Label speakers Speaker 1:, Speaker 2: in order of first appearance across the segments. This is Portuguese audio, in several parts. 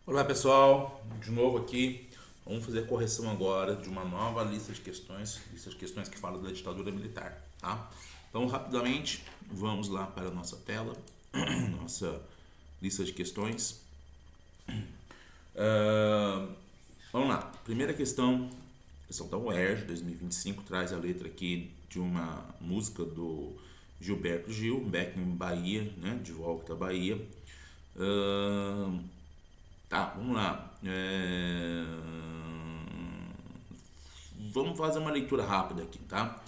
Speaker 1: Olá pessoal, de novo aqui. Vamos fazer a correção agora de uma nova lista de questões que fala da ditadura militar, tá? Então, rapidamente, vamos lá para a nossa tela, nossa lista de questões. Ah, vamos lá, primeira questão da UERJ 2025, traz a letra aqui de uma música do Gilberto Gil, Back in Bahia, né? De volta à Bahia. Ah, Tá, vamos lá. Vamos fazer uma leitura rápida aqui, tá?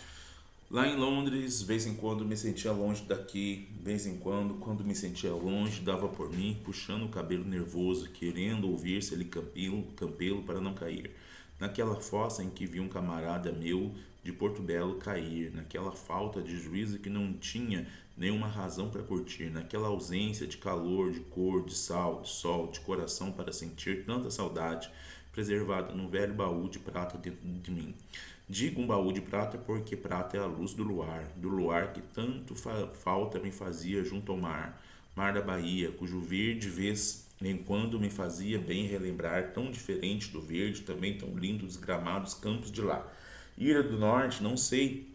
Speaker 1: Lá em Londres, vez em quando me sentia longe daqui, vez em quando me sentia longe, dava por mim, puxando o cabelo nervoso, querendo ouvir se ele campelo para não cair. Naquela fossa em que vi um camarada meu de Porto Belo cair, naquela falta de juízo que não tinha nenhuma razão para curtir, naquela ausência de calor, de cor, de sal, de sol, de coração para sentir tanta saudade, preservada num velho baú de prata dentro de mim. Digo um baú de prata porque prata é a luz do luar que tanto falta me fazia junto ao mar, mar da Bahia, cujo verde vez em quando me fazia bem relembrar, tão diferente do verde, também tão lindo dos gramados campos de lá. Ira do norte, não sei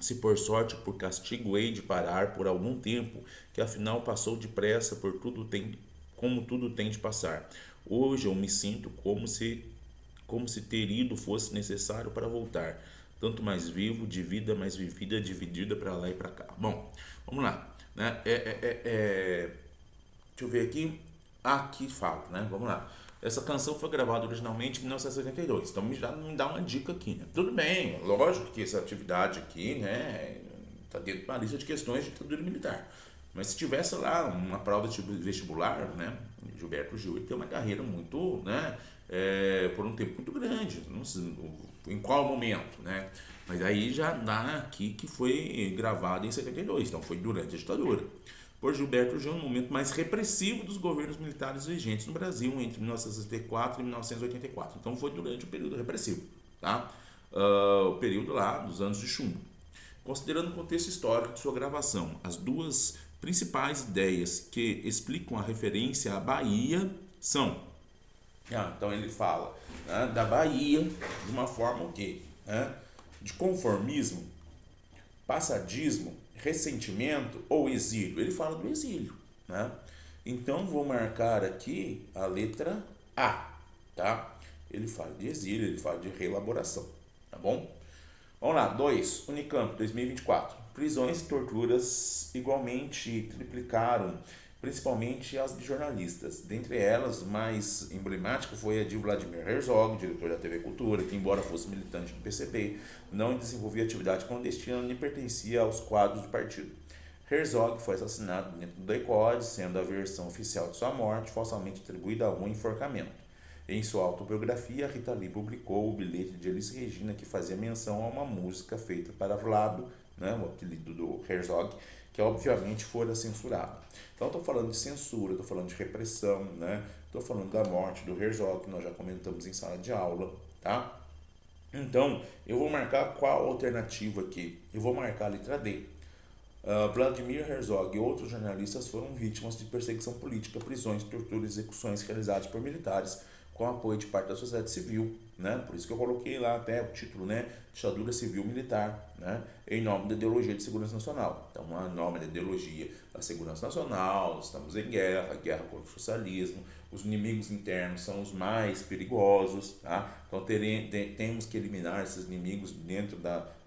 Speaker 1: se por sorte ou por castigo hei de parar por algum tempo, que afinal passou depressa por tudo tem, como tudo tem de passar. Hoje eu me sinto como se ter ido fosse necessário para voltar. Tanto mais vivo, de vida mais vivida, dividida para lá e para cá. Bom, vamos lá. Né? Deixa eu ver aqui. Aqui fala, né? Vamos lá. Essa canção foi gravada originalmente em 1982. Então já me dá uma dica aqui, né? Tudo bem, lógico que essa atividade aqui, né, tá dentro de uma lista de questões de ditadura militar. Mas se tivesse lá uma prova de vestibular, né, Gilberto Gil ele tem uma carreira muito, né, por um tempo muito grande. Não sei em qual momento, né? Mas aí já dá aqui que foi gravado em 72, então foi durante a ditadura por Gilberto Gil, no momento mais repressivo dos governos militares vigentes no Brasil entre 1964 e 1984. Então foi durante o período repressivo, tá? O período lá dos anos de chumbo. Considerando o contexto histórico de sua gravação, as duas principais ideias que explicam a referência à Bahia são. Então ele fala, né, da Bahia de uma forma o quê? Né, de conformismo, passadismo, ressentimento ou exílio? Ele fala do exílio, né? Então vou marcar aqui a letra A, tá? Ele fala de exílio, ele fala de reelaboração, tá bom? Vamos lá, 2, Unicamp 2024. Prisões e torturas igualmente triplicaram, principalmente as de jornalistas. Dentre elas, mais emblemática foi a de Vladimir Herzog, diretor da TV Cultura, que, embora fosse militante do PCB, não desenvolvia atividade clandestina nem pertencia aos quadros do partido. Herzog foi assassinado dentro do DECOD, sendo a versão oficial de sua morte falsamente atribuída a um enforcamento. Em sua autobiografia, Rita Lee publicou o bilhete de Elis Regina que fazia menção a uma música feita para Vlado, né, o apelido do Herzog, que obviamente fora censurado. Então estou falando de censura, estou falando de repressão, né? Estou falando da morte do Herzog, que nós já comentamos em sala de aula, tá? Então, eu vou marcar qual alternativa aqui? Eu vou marcar a letra D. Vladimir Herzog e outros jornalistas foram vítimas de perseguição política, prisões, torturas e execuções realizadas por militares com apoio de parte da sociedade civil, né? Por isso que eu coloquei lá até o título, né? Ditadura civil militar, né? Em nome da ideologia de segurança nacional. Então, em nome da ideologia da segurança nacional, estamos em guerra, guerra contra o socialismo, os inimigos internos são os mais perigosos, tá? Então, temos que eliminar esses inimigos dentro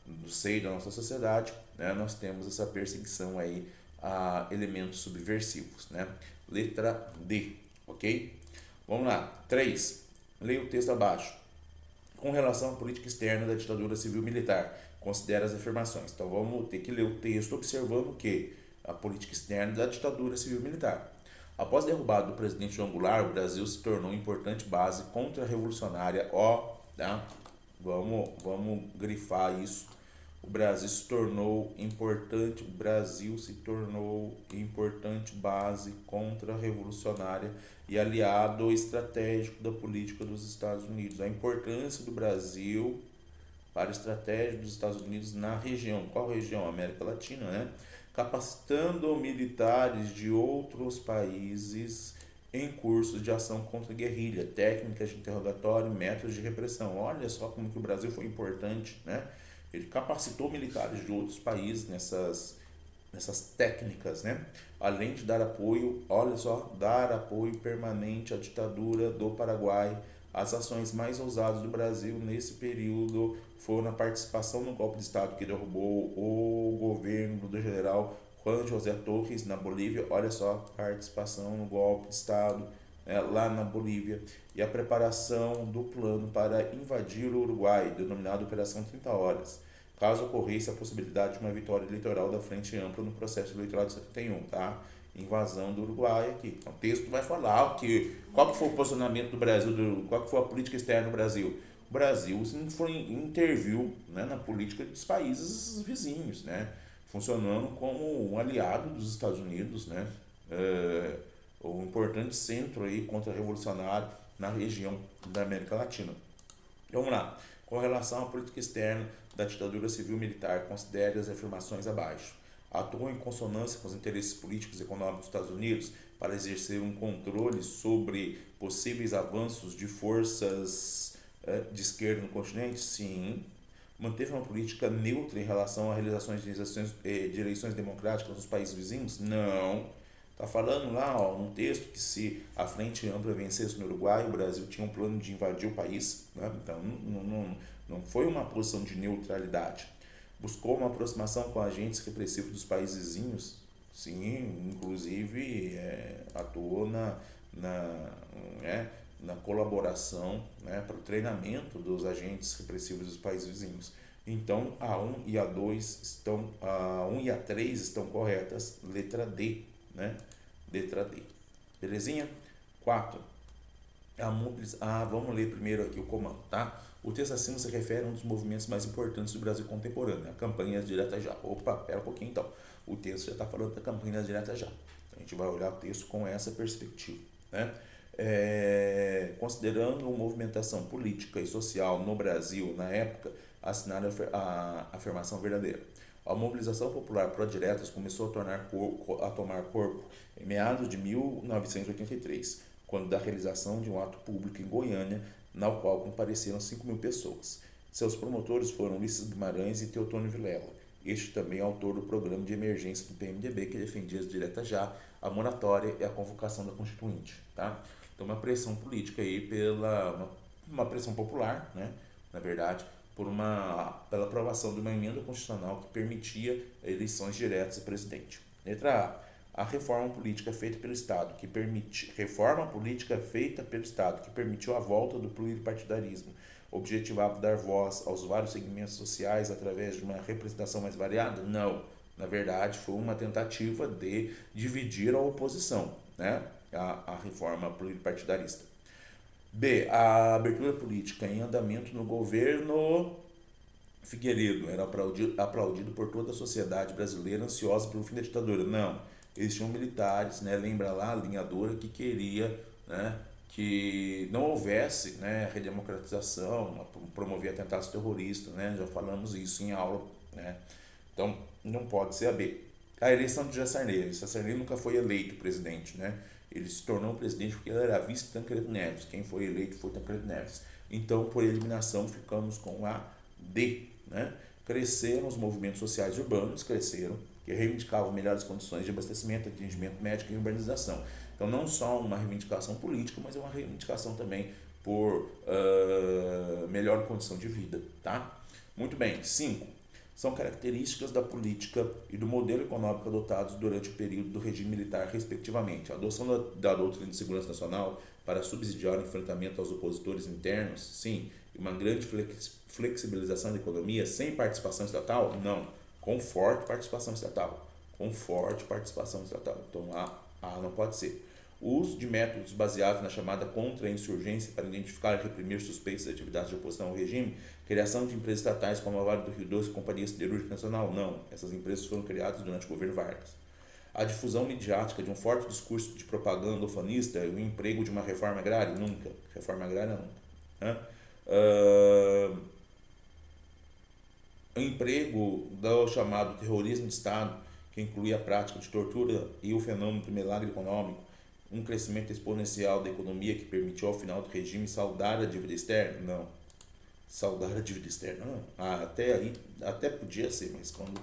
Speaker 1: do seio da nossa sociedade, né? Nós temos essa perseguição aí a elementos subversivos, né? Letra D, ok? Vamos lá. 3. Leia o texto abaixo. Com relação à política externa da ditadura civil-militar, considera as afirmações. Então vamos ter que ler o texto observando o que? A política externa da ditadura civil-militar. Após a derrubada do presidente João Goulart, o Brasil se tornou importante base contra-revolucionária. Tá? Vamos grifar isso. O Brasil se tornou importante base contra-revolucionária e aliado estratégico da política dos Estados Unidos. A importância do Brasil para a estratégia dos Estados Unidos na região. Qual região? América Latina, né? Capacitando militares de outros países em cursos de ação contra a guerrilha, técnicas de interrogatório, métodos de repressão. Olha só como que o Brasil foi importante, né? Ele capacitou militares de outros países nessas técnicas, né? Além de dar apoio, olha só, dar apoio permanente à ditadura do Paraguai. As ações mais ousadas do Brasil nesse período foram a participação no golpe de Estado que derrubou o governo do general Juan José Torres na Bolívia. Olha só, participação no golpe de Estado, né, lá na Bolívia, e a preparação do plano para invadir o Uruguai, denominado Operação 30 Horas, caso ocorresse a possibilidade de uma vitória eleitoral da Frente Ampla no processo eleitoral de 71, tá? Invasão do Uruguai aqui. Então, o texto vai falar qual que foi o posicionamento do Brasil, qual que foi a política externa do Brasil. O Brasil interviu, né, na política dos países vizinhos, né? Funcionando como um aliado dos Estados Unidos, né? Um importante centro aí contra-revolucionário na região da América Latina. Vamos lá. Com relação à política externa da ditadura civil-militar, considere as afirmações abaixo. Atuou em consonância com os interesses políticos e econômicos dos Estados Unidos para exercer um controle sobre possíveis avanços de forças de esquerda no continente? Sim. Manteve uma política neutra em relação à realizações de eleições democráticas nos países vizinhos? Não. Está falando lá, ó, num texto, que se a Frente Ampla vencesse no Uruguai, o Brasil tinha um plano de invadir o país, né? Então não foi uma posição de neutralidade. Buscou uma aproximação com agentes repressivos dos países vizinhos? Sim, inclusive atuou na colaboração, né, para o treinamento dos agentes repressivos dos países vizinhos. Então, a 1 e a 2 estão, a 1 e a 3 estão corretas, letra D, né? Letra D. Belezinha? 4. Vamos ler primeiro aqui o comando, tá? O texto acima se refere a um dos movimentos mais importantes do Brasil contemporâneo, a campanha direta já. Opa, pera um pouquinho então. O texto já está falando da campanha direta já. A gente vai olhar o texto com essa perspectiva, né? Considerando uma movimentação política e social no Brasil na época, assinaram a afirmação verdadeira. A mobilização popular pró-diretas começou a tomar corpo em meados de 1983, quando da realização de um ato público em Goiânia, na qual compareceram 5.000 pessoas. Seus promotores foram Ulisses Guimarães e Teotônio Vilela, este também autor do programa de emergência do PMDB, que defendia as diretas já, a moratória e a convocação da Constituinte. Tá? Então, uma pressão política aí uma pressão popular, né, na verdade, pela aprovação de uma emenda constitucional que permitia eleições diretas a presidente. Letra A reforma política feita pelo Estado que permitiu a volta do pluripartidarismo, objetivava dar voz aos vários segmentos sociais através de uma representação mais variada? Não. Na verdade, foi uma tentativa de dividir a oposição, né? A reforma pluripartidarista. B. A abertura política em andamento no governo Figueiredo era aplaudido por toda a sociedade brasileira ansiosa pelo fim da ditadura. Não. Existiam militares, né? Lembra lá a linha Dura, que queria, né, que não houvesse, né, redemocratização, promovia atentados terroristas, né? Já falamos isso em aula, né? Então, não pode ser a B. A eleição de José Sarney. José Sarney nunca foi eleito presidente, né? Ele se tornou presidente porque ele era vice de Tancredo Neves. Quem foi eleito foi Tancredo Neves. Então, por eliminação, ficamos com a D, né? Cresceram os movimentos sociais urbanos, que reivindicavam melhores condições de abastecimento, atendimento médico e urbanização. Então, não só uma reivindicação política, mas é uma reivindicação também por melhor condição de vida, tá? Muito bem. 5. São características da política e do modelo econômico adotados durante o período do regime militar, respectivamente. A adoção da doutrina de segurança nacional para subsidiar o enfrentamento aos opositores internos, sim. E uma grande flexibilização da economia sem participação estatal? Não. Com forte participação estatal. Com forte participação estatal. Então, A não pode ser. O uso de métodos baseados na chamada contra-insurgência para identificar e reprimir suspeitos de atividades de oposição ao regime, criação de empresas estatais como a Vale do Rio Doce e Companhia Siderúrgica Nacional, não. Essas empresas foram criadas durante o governo Vargas. A difusão midiática de um forte discurso de propaganda ufanista e o emprego de uma reforma agrária, nunca. Reforma agrária, nunca. O emprego do chamado terrorismo de Estado, que incluía a prática de tortura e o fenômeno do milagre econômico, Um crescimento exponencial da economia que permitiu ao final do regime saldar a dívida externa? Não. Saldar a dívida externa? Não. Até aí, até podia ser, mas quando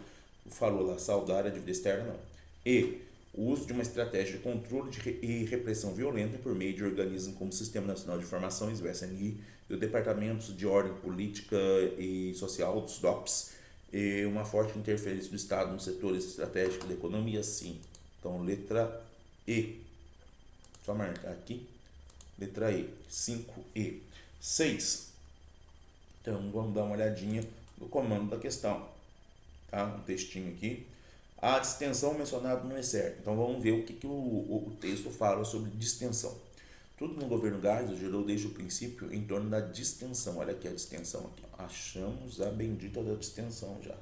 Speaker 1: falou lá saldar a dívida externa, não. E o uso de uma estratégia de controle e repressão violenta por meio de organismos como o Sistema Nacional de Informações, o SNI, e o Departamento de Ordem Política e Social, os DOPS, e uma forte interferência do Estado nos setores estratégicos da economia, sim. Então, letra E. Só marcar aqui. Letra E. 5E. 6. Então, vamos dar uma olhadinha no comando da questão. Tá? Um textinho aqui. A distensão mencionada não é certa. Então, vamos ver o que o texto fala sobre distensão. Tudo no governo Geisel girou desde o princípio em torno da distensão. Olha aqui a distensão. Aqui. Achamos a bendita da distensão já.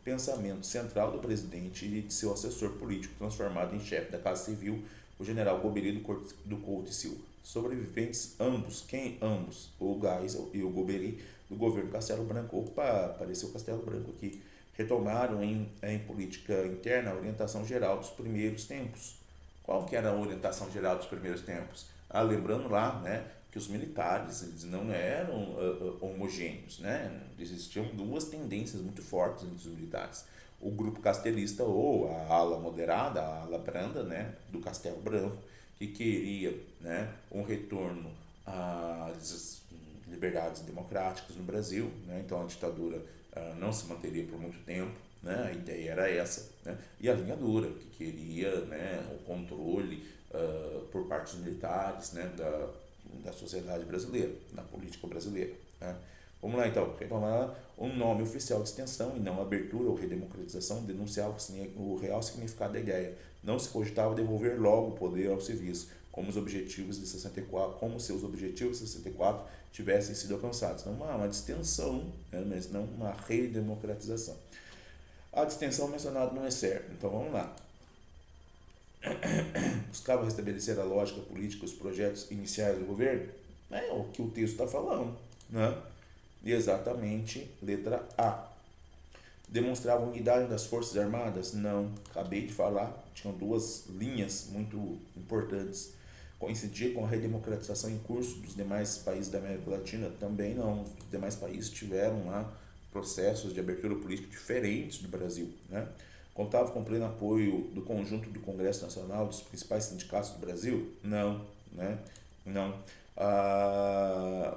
Speaker 1: Pensamento central do presidente e de seu assessor político transformado em chefe da Casa Civil, o general Goberi do Couto e Silva. Sobreviventes ambos, quem ambos? O Geisel e o Goberi do governo Castelo Branco. Opa, apareceu Castelo Branco aqui. Retomaram em política interna a orientação geral dos primeiros tempos. Qual que era a orientação geral dos primeiros tempos? Lembrando lá, né, que os militares eles não eram homogêneos, né? Existiam duas tendências muito fortes entre os militares. O grupo castelista ou a ala moderada, a ala branda, né, do Castelo Branco, que queria, né, um retorno às liberdades democráticas no Brasil, né? Então a ditadura não se manteria por muito tempo, né? A ideia era essa, né? E a linha dura, que queria, né, o controle por parte dos militares, né, da sociedade brasileira, da política brasileira, né? Vamos lá então, retomar o nome oficial de extensão e não abertura ou redemocratização denunciava o real significado da ideia. Não se cogitava devolver logo o poder ao serviço, como os objetivos de 64, como seus objetivos de 64 tivessem sido alcançados. Então, uma distensão, né, mas não uma redemocratização. A distensão mencionada não é certa, então vamos lá. Buscava restabelecer a lógica política, os projetos iniciais do governo? É o que o texto está falando, né? E exatamente, letra A. Demonstrava unidade das Forças Armadas? Não. Acabei de falar, tinham duas linhas muito importantes. Coincidia com a redemocratização em curso dos demais países da América Latina? Também não. Os demais países tiveram lá processos de abertura política diferentes do Brasil, né? Contava com pleno apoio do conjunto do Congresso Nacional, dos principais sindicatos do Brasil? Não, né? Não.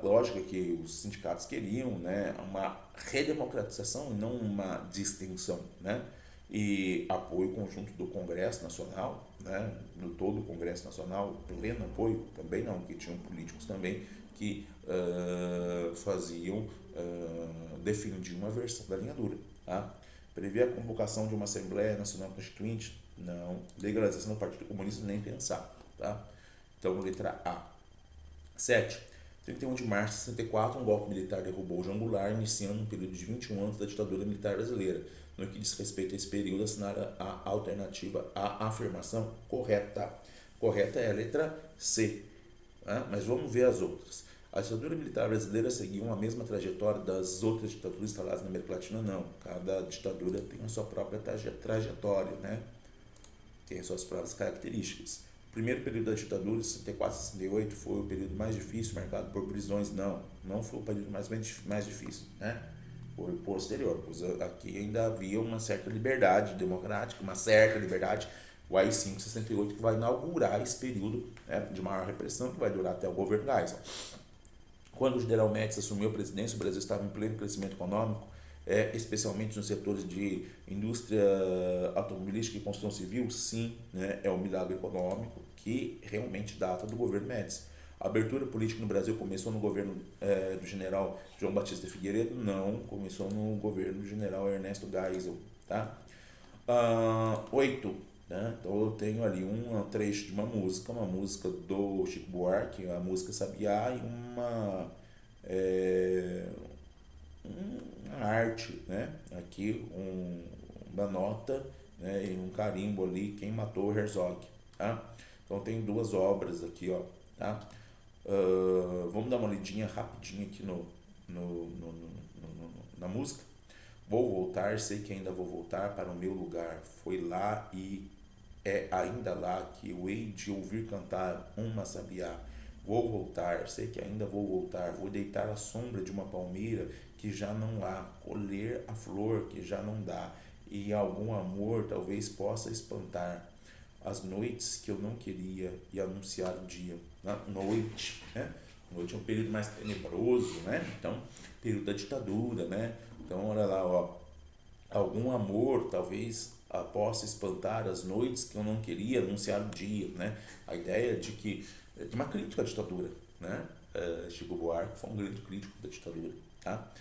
Speaker 1: Lógico que os sindicatos queriam, né, uma redemocratização e não uma distensão, né? E apoio conjunto do Congresso Nacional, né, do todo o Congresso Nacional, pleno apoio também não, porque tinham políticos também que defendiam uma versão da linha dura, tá? Previa a convocação de uma Assembleia Nacional Constituinte? Não. Legalização do Partido Comunista? Nem pensar, tá? Então, letra A. 7. 31 de março de 64, um golpe militar derrubou o João Goulart, iniciando um período de 21 anos da ditadura militar brasileira. No que diz respeito a esse período, assinaram a alternativa à afirmação correta. Correta é a letra C. Né? Mas vamos ver as outras. A ditadura militar brasileira seguiu a mesma trajetória das outras ditaduras instaladas na América Latina? Não. Cada ditadura tem a sua própria trajetória, né? Tem as suas próprias características. O primeiro período da ditadura, de 64 a 68, foi o período mais difícil, marcado por prisões? Não foi o período mais difícil, né? Foi posterior, pois aqui ainda havia uma certa liberdade democrática, uma certa liberdade. O AI-5 68 que vai inaugurar esse período, né, de maior repressão, que vai durar até o governo Geisel. Quando o general Médici assumiu a presidência, o Brasil estava em pleno crescimento econômico, especialmente nos setores de indústria automobilística e construção civil. Sim, né, é um milagre econômico que realmente data do governo Médici. A abertura política no Brasil começou no governo do general João Batista Figueiredo? Não, começou no governo do general Ernesto Geisel. Tá? 8. Né? Então eu tenho ali um trecho de uma música do Chico Buarque, a música Sabiá, e uma arte, né? Aqui uma nota, né, e um carimbo ali, quem matou o Herzog, tá? Então tem duas obras aqui, ó, tá? Vamos dar uma lidinha rapidinho aqui na música. Vou voltar, sei que ainda vou voltar para o meu lugar. Foi lá e É ainda lá que eu hei de ouvir cantar uma sabiá. Vou voltar, sei que ainda vou voltar. Vou deitar à sombra de uma palmeira que já não há, colher a flor que já não dá, e algum amor talvez possa espantar as noites que eu não queria e anunciar o dia. Na noite, né? Noite é um período mais tenebroso, né? Então, período da ditadura, né? Então, olha lá, ó, algum amor talvez possa espantar as noites que eu não queria anunciar o dia, né? A ideia de que de uma crítica à ditadura, né? Chico Buarque foi um grande crítico da ditadura, tá?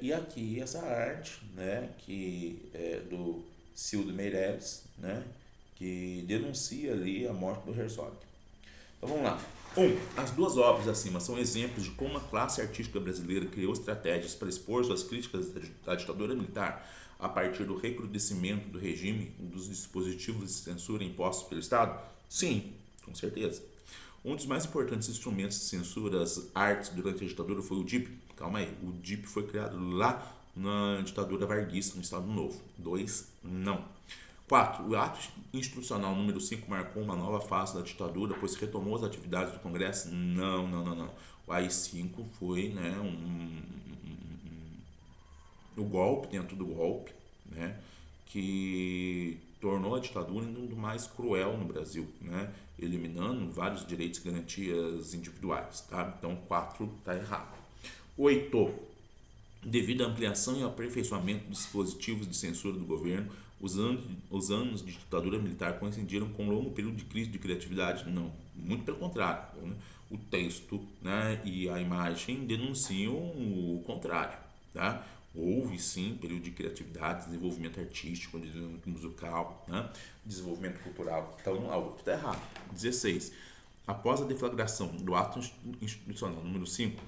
Speaker 1: E aqui essa arte, né? Que é do Cildo Meirelles, né? Que denuncia ali a morte do Herzog. Então vamos lá. As duas obras acima são exemplos de como a classe artística brasileira criou estratégias para expor suas críticas à ditadura militar a partir do recrudescimento do regime dos dispositivos de censura impostos pelo Estado? Sim, com certeza. Um dos mais importantes instrumentos de censura às artes durante a ditadura foi o DIP. Calma aí, o DIP foi criado lá na ditadura varguista, no Estado Novo. 2, não. 4. O ato institucional número 5 marcou uma nova fase da ditadura, pois retomou as atividades do Congresso? Não, não, não, não. O AI-5 foi, né, o golpe dentro do golpe, né, que tornou a ditadura ainda mais cruel no Brasil, né, eliminando vários direitos e garantias individuais. Tá? Então, 4 está errado. 8. Devido à ampliação e ao aperfeiçoamento dos dispositivos de censura do governo, os anos de ditadura militar coincidiram com um longo período de crise de criatividade? Não, muito pelo contrário. Né? O texto, né, e a imagem denunciam o contrário. Tá? Houve sim período de criatividade, desenvolvimento artístico, desenvolvimento musical, né? Desenvolvimento cultural. Então, algo está errado. 16. Após a deflagração do ato institucional número 5,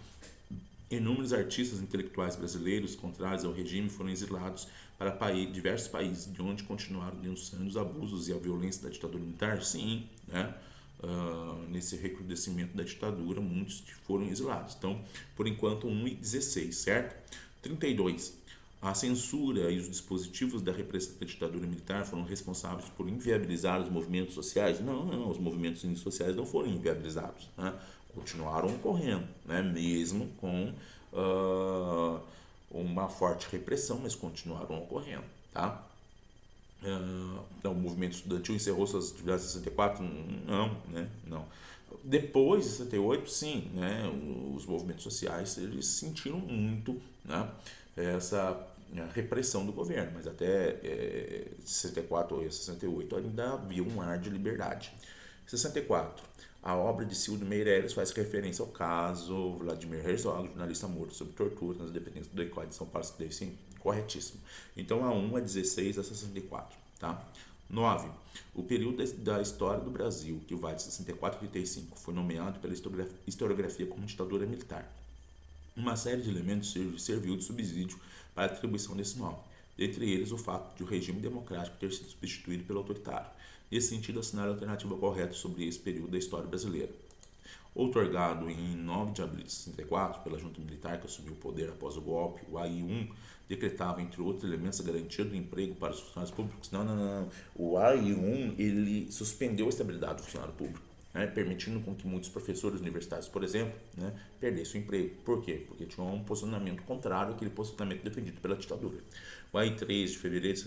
Speaker 1: inúmeros artistas intelectuais brasileiros contrários ao regime foram exilados para diversos países, de onde continuaram denunciando os abusos e a violência da ditadura militar. Sim, né? Nesse recrudescimento da ditadura, muitos foram exilados. Então, por enquanto, 1 e 16, certo? 32. A censura e os dispositivos da repressão da ditadura militar foram responsáveis por inviabilizar os movimentos sociais? Não, não, os movimentos sociais não foram inviabilizados, né? Continuaram ocorrendo, né? Mesmo com uma forte repressão, mas continuaram ocorrendo, tá? Então, o movimento estudantil encerrou suas atividades em 64? Não, né? Não. Depois de 68, sim, né? Os movimentos sociais eles sentiram muito, né? Essa repressão do governo, mas até 64 ou 68 ainda havia um ar de liberdade. 64. A obra de Cildo Meirelles faz referência ao caso Vladimir Herzog, jornalista morto sob tortura nas dependências do ECOI de São Paulo. Sim, corretíssimo. Então, a 1 a 16 a 64. Tá? 9. O período da história do Brasil, que vai de 64 a 35, foi nomeado pela historiografia como ditadura militar. Uma série de elementos serviu de subsídio para a atribuição desse nome, dentre eles o fato de o regime democrático ter sido substituído pelo autoritário. Nesse sentido, assinar a alternativa correta sobre esse período da história brasileira. Outorgado em 9 de abril de 64 pela junta militar que assumiu o poder após o golpe, o AI-1 decretava, entre outros elementos, a garantia do emprego para os funcionários públicos. Não, não, não. O AI-1 ele suspendeu a estabilidade do funcionário público, né, permitindo com que muitos professores universitários, por exemplo, né, perdessem o emprego. Por quê? Porque tinha um posicionamento contrário àquele posicionamento defendido pela ditadura. O AI 3 de fevereiro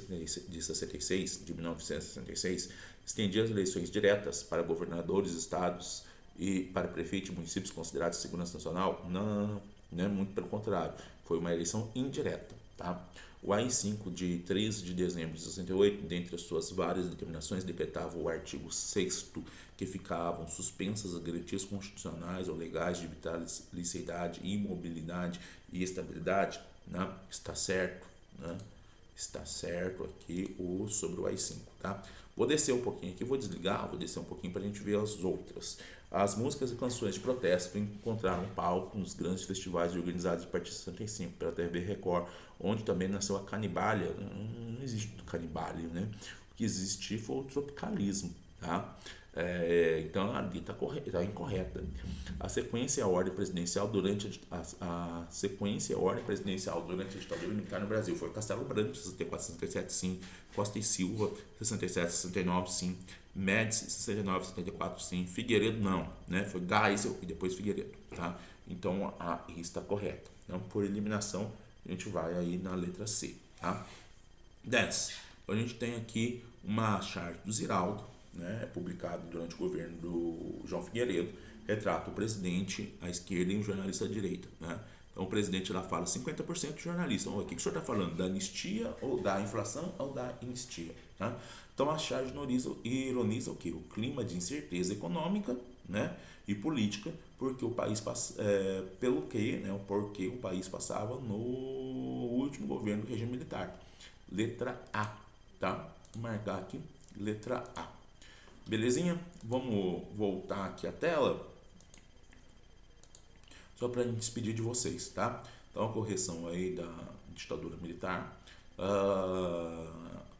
Speaker 1: de 66, de 1966, estendia as eleições diretas para governadores, estados e para prefeitos e municípios considerados de segurança nacional. Não, não, não, não, muito pelo contrário. Foi uma eleição indireta. Tá? O AI-5 de 13 de dezembro de 68, dentre as suas várias determinações, decretava o artigo 6º que ficavam suspensas as garantias constitucionais ou legais de vitaliciedade, imobilidade e estabilidade. Né? Está certo, né? Está certo aqui sobre o AI-5, tá? Vou descer um pouquinho aqui, vou desligar, vou descer um pouquinho para a gente ver as outras. As músicas e canções de protesto encontraram palco nos grandes festivais organizados a partir de 65 pela TV Record, onde também nasceu a Canibália. Não existe Canibália, né? O que existe foi o tropicalismo, tá? Então ali está incorreta. A sequência e a ordem presidencial durante a sequência e a ordem presidencial durante a ditadura militar no Brasil foi Castelo Branco, 64, 67, sim. Costa e Silva, 67, 69, sim. Médici, 69, 74, sim. Figueiredo, não, né? Foi Geisel e depois Figueiredo, tá? Então a I está correta. Então, por eliminação, a gente vai aí na letra C, tá? 10. Então, a gente tem aqui uma charge do Ziraldo, né, publicado durante o governo do João Figueiredo, retrata o presidente à esquerda e um jornalista à direita. Né? Então o presidente lá fala 50% de jornalista. O que o senhor está falando? Da anistia ou da inflação ou da anistia? Tá? Então a charge ironiza o que? O clima de incerteza econômica, né, e política, porque o país pelo que, né, o porquê o país passava no último governo do regime militar. Letra A, tá? Vou marcar aqui, letra A. Belezinha? Vamos voltar aqui a tela só para me despedir de vocês, tá? Então, a correção aí da ditadura militar,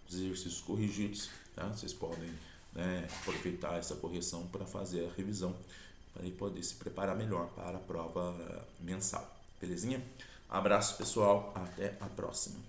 Speaker 1: os exercícios corrigidos, tá? Vocês podem, né, aproveitar essa correção para fazer a revisão, para poder se preparar melhor para a prova mensal. Belezinha? Abraço, pessoal. Até a próxima.